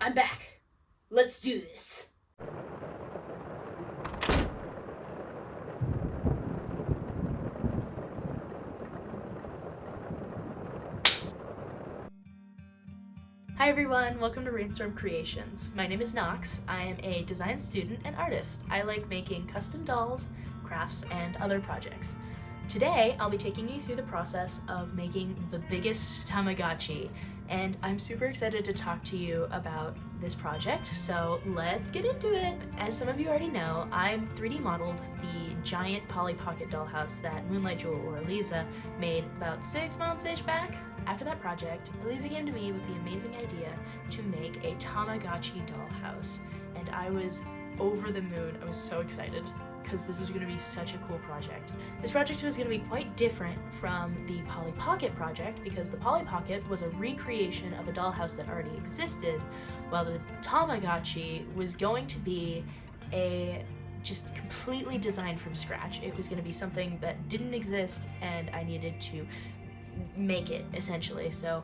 I'm back. Let's do this. Hi everyone, welcome to Rainstorm Creations. My name is Knox. I am a design student and artist. I like making custom dolls, crafts, and other projects. Today, I'll be taking you through the process of making the biggest Tamagotchi, and I'm super excited to talk to you about this project, so let's get into it! As some of you already know, I 3D modeled the giant Polly Pocket dollhouse that Moonlight Jewel, or Eliza, made about 6 months-ish back. After that project, Eliza came to me with the amazing idea to make a Tamagotchi dollhouse, and I was over the moon. I was so excited because this is going to be such a cool project. This project was going to be quite different from the Polly Pocket project because the Polly Pocket was a recreation of a dollhouse that already existed, while the Tamagotchi was going to be just completely designed from scratch. It was going to be something that didn't exist and I needed to make it, essentially. So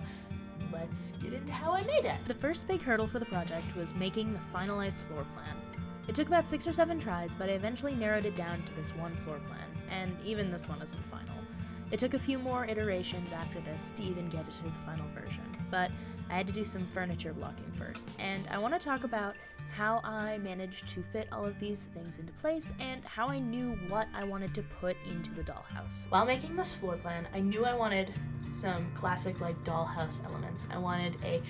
let's get into how I made it. The first big hurdle for the project was making the finalized floor plan. It took about 6 or 7 tries, but I eventually narrowed it down to this one floor plan, and even this one isn't final. It took a few more iterations after this to even get it to the final version, but I had to do some furniture blocking first, and I want to talk about how I managed to fit all of these things into place and how I knew what I wanted to put into the dollhouse. While making this floor plan, I knew I wanted some classic dollhouse elements. I wanted a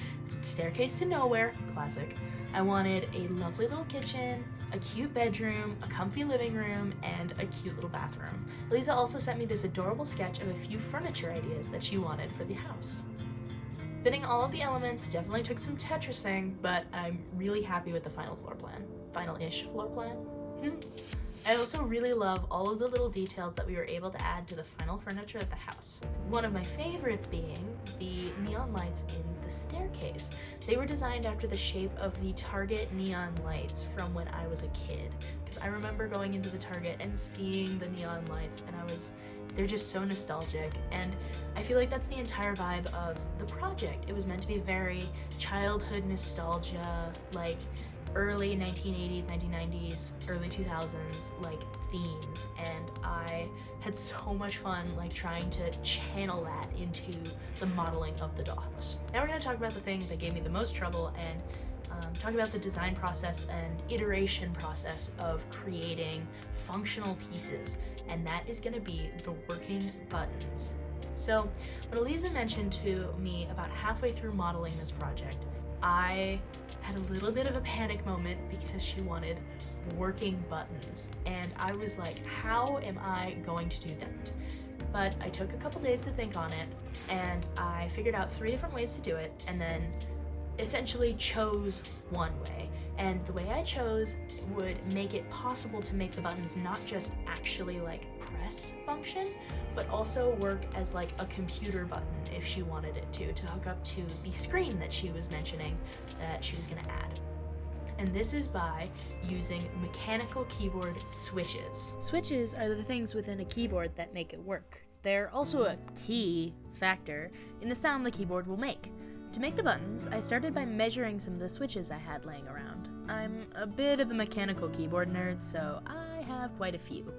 staircase to nowhere, classic. I wanted a lovely little kitchen, a cute bedroom, a comfy living room, and a cute little bathroom. Lisa also sent me this adorable sketch of a few furniture ideas that she wanted for the house. Fitting all of the elements definitely took some Tetrising, but I'm really happy with the final floor plan. Final-ish floor plan? I also really love all of the little details that we were able to add to the final furniture of the house. One of my favorites being the neon lights in the staircase. They were designed after the shape of the Target neon lights from when I was a kid, because I remember going into the Target and seeing the neon lights, and they're just so nostalgic, and I feel like that's the entire vibe of the project. It was meant to be very childhood nostalgia, like early 1980s, 1990s, early 2000s themes, and I had so much fun trying to channel that into the modeling of the dollhouse. Now we're going to talk about the thing that gave me the most trouble and talk about the design process and iteration process of creating functional pieces, and that is going to be the working buttons. So when Eliza mentioned to me about halfway through modeling this project, I had a little bit of a panic moment because she wanted working buttons, and I was like, how am I going to do that? But I took a couple days to think on it, and I figured out 3 different ways to do it, and then essentially chose one way. And the way I chose would make it possible to make the buttons not just actually press function, but also work as a computer button if she wanted it to hook up to the screen that she was mentioning that she was going to add. And this is by using mechanical keyboard switches. Switches are the things within a keyboard that make it work. They're also a key factor in the sound the keyboard will make. To make the buttons, I started by measuring some of the switches I had laying around. I'm a bit of a mechanical keyboard nerd, so I have quite a few.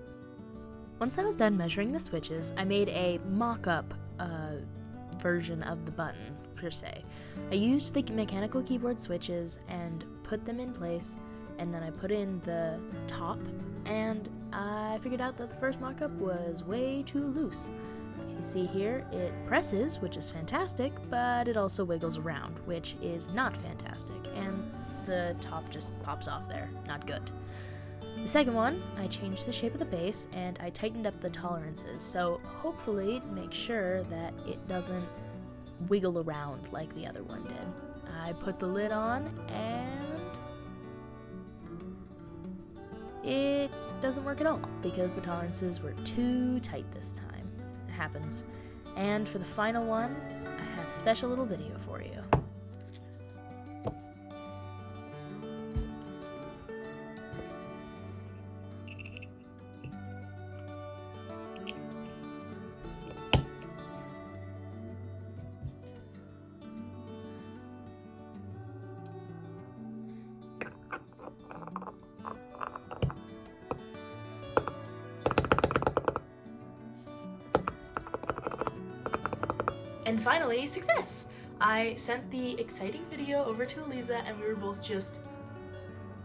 Once I was done measuring the switches, I made a mock-up version of the button, per se. I used the mechanical keyboard switches and put them in place, and then I put in the top, and I figured out that the first mock-up was way too loose. You see here, it presses, which is fantastic, but it also wiggles around, which is not fantastic, and the top just pops off there. Not good. The second one, I changed the shape of the base, and I tightened up the tolerances, so hopefully make sure that it doesn't wiggle around like the other one did. I put the lid on, and it doesn't work at all, because the tolerances were too tight this time. Happens. And for the final one, I have a special little video for you. And finally, success! I sent the exciting video over to Eliza and we were both just,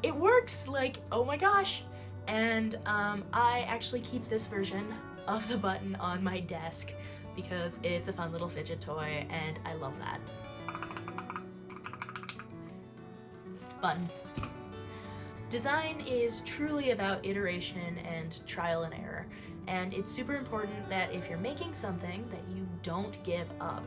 it works! Like, oh my gosh! And I actually keep this version of the button on my desk because it's a fun little fidget toy and I love that. Button. Design is truly about iteration and trial and error, and it's super important that if you're making something that you don't give up.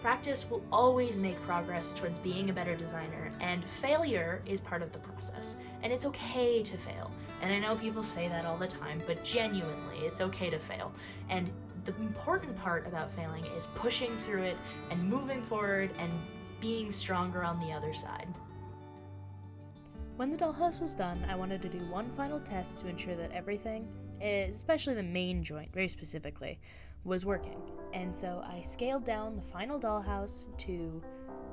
Practice will always make progress towards being a better designer, and failure is part of the process. And it's okay to fail. And I know people say that all the time, but genuinely, it's okay to fail. And the important part about failing is pushing through it and moving forward and being stronger on the other side. When the dollhouse was done, I wanted to do one final test to ensure that everything, especially the main joint very specifically, was working. And so I scaled down the final dollhouse to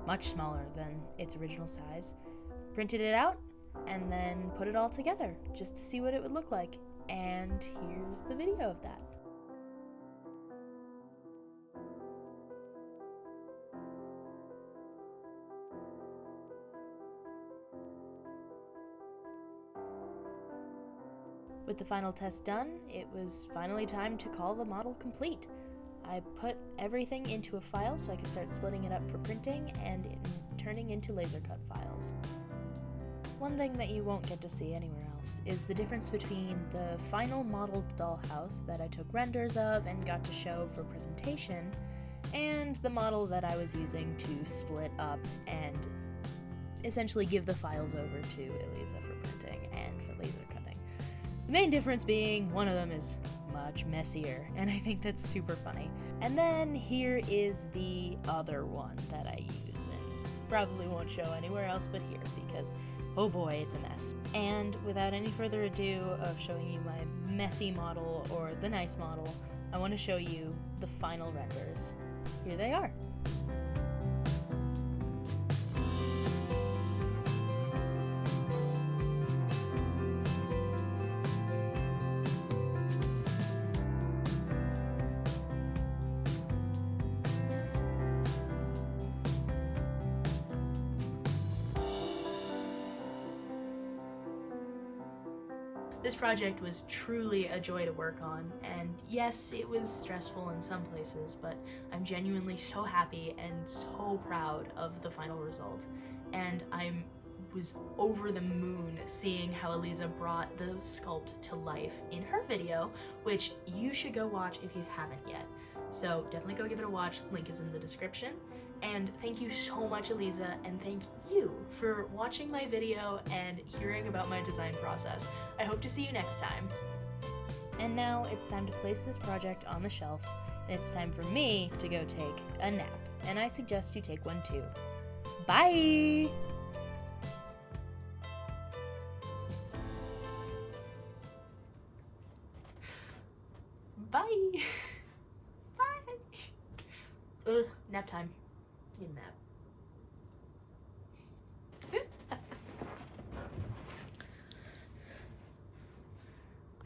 much smaller than its original size, printed it out, and then put it all together just to see what it would look like. And here's the video of that. With the final test done, it was finally time to call the model complete. I put everything into a file so I could start splitting it up for printing and turning into laser cut files. One thing that you won't get to see anywhere else is the difference between the final modeled dollhouse that I took renders of and got to show for presentation, and the model that I was using to split up and essentially give the files over to Eliza for printing and for laser cutting. The main difference being one of them is much messier, and I think that's super funny. And then here is the other one that I use, and probably won't show anywhere else but here because, oh boy, it's a mess. And without any further ado of showing you my messy model or the nice model, I want to show you the final renders. Here they are. This project was truly a joy to work on, and yes, it was stressful in some places, but I'm genuinely so happy and so proud of the final result. And I was over the moon seeing how Eliza brought the sculpt to life in her video, which you should go watch if you haven't yet. So definitely go give it a watch, link is in the description. And thank you so much, Eliza, and thank you for watching my video and hearing about my design process. I hope to see you next time. And now it's time to place this project on the shelf, and it's time for me to go take a nap. And I suggest you take one too. Bye! Bye! Bye! Nap time. Need a nap.